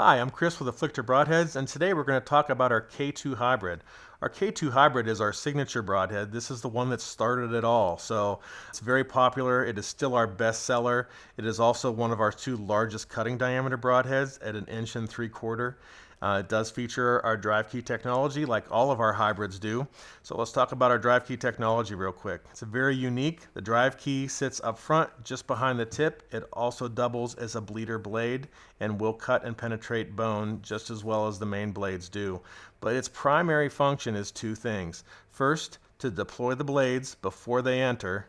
Hi, I'm Chris with Afflictor Broadheads, and today we're going to talk about our K2 hybrid. Our K2 hybrid is our signature broadhead. This is the one that started it all, so it's very popular. It is still our best seller. It is also one of our two largest cutting diameter broadheads at 1.75 inches. It does feature our drive key technology like all of our hybrids do. So let's talk about our drive key technology real quick. It's very unique. The drive key sits up front just behind the tip. It also doubles as a bleeder blade and will cut and penetrate bone just as well as the main blades do. But its primary function is two things. First, to deploy the blades before they enter,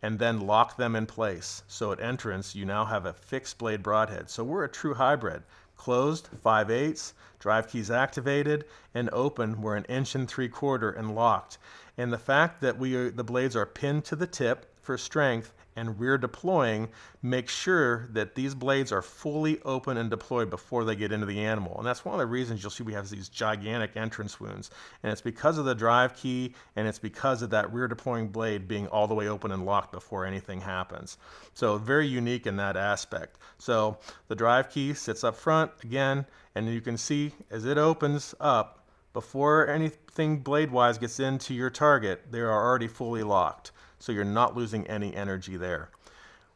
and then lock them in place. So at entrance, you now have a fixed blade broadhead. So we're a true hybrid. Closed, 5/8, drive keys activated, and open, we're 1.75 inches and locked. And the fact that the blades are pinned to the tip for strength and rear deploying makes sure that these blades are fully open and deployed before they get into the animal. And that's one of the reasons you'll see we have these gigantic entrance wounds. And it's because of the drive key, and it's because of that rear deploying blade being all the way open and locked before anything happens. So very unique in that aspect. So the drive key sits up front again, and you can see as it opens up, before anything blade-wise gets into your target, they are already fully locked. So you're not losing any energy there.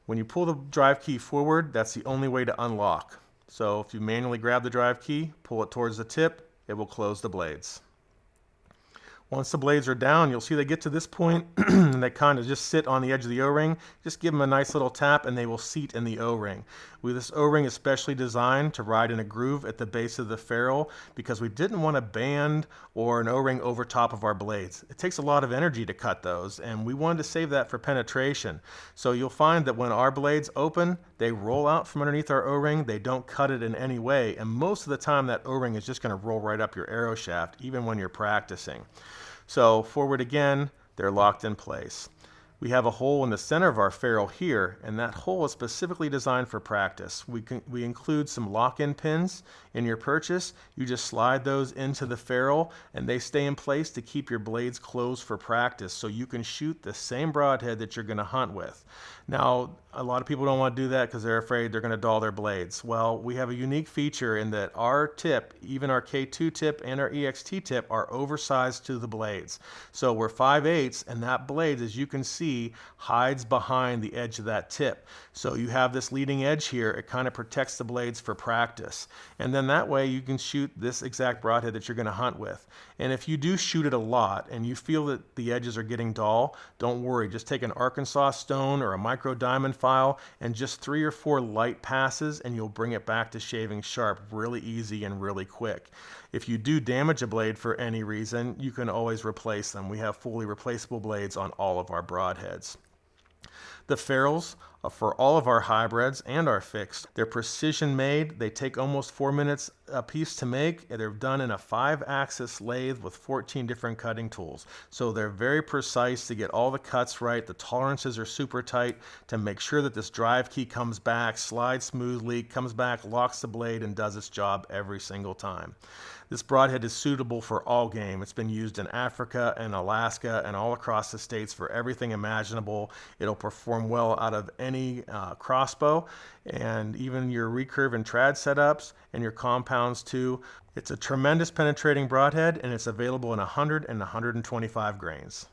When you pull the drive key forward, that's the only way to unlock. So if you manually grab the drive key, pull it towards the tip, it will close the blades. Once the blades are down, you'll see they get to this point and they kind of just sit on the edge of the O-ring. Just give them a nice little tap and they will seat in the O-ring. This O-ring is specially designed to ride in a groove at the base of the ferrule because we didn't want a band or an O-ring over top of our blades. It takes a lot of energy to cut those, and we wanted to save that for penetration. So you'll find that when our blades open, they roll out from underneath our O-ring. They don't cut it in any way, and most of the time that O-ring is just going to roll right up your arrow shaft, even when you're practicing. So forward again, they're locked in place. We have a hole in the center of our ferrule here, and that hole is specifically designed for practice. We include some lock-in pins in your purchase. You just slide those into the ferrule, and they stay in place to keep your blades closed for practice, so you can shoot the same broadhead that you're going to hunt with. Now, a lot of people don't want to do that because they're afraid they're going to dull their blades. Well, we have a unique feature in that our tip, even our K2 tip and our EXT tip, are oversized to the blades. So we're 5/8, and that blade, as you can see, hides behind the edge of that tip. So you have this leading edge here. It kind of protects the blades for practice. And then that way you can shoot this exact broadhead that you're going to hunt with. And if you do shoot it a lot and you feel that the edges are getting dull, don't worry. Just take an Arkansas stone or a micro diamond file and just 3 or 4 light passes, and you'll bring it back to shaving sharp really easy and really quick. If you do damage a blade for any reason, you can always replace them. We have fully replaceable blades on all of our broadheads. The ferrules for all of our hybrids and our fixed, they're precision made. They take almost 4 minutes a piece to make. They're done in a 5-axis lathe with 14 different cutting tools. So they're very precise to get all the cuts right. The tolerances are super tight to make sure that this drive key comes back, slides smoothly, comes back, locks the blade, and does its job every single time. This broadhead is suitable for all game. It's been used in Africa and Alaska and all across the states for everything imaginable. It'll perform well out of any crossbow, and even your recurve and trad setups and your compounds too. It's a tremendous penetrating broadhead, and it's available in 100 and 125 grains.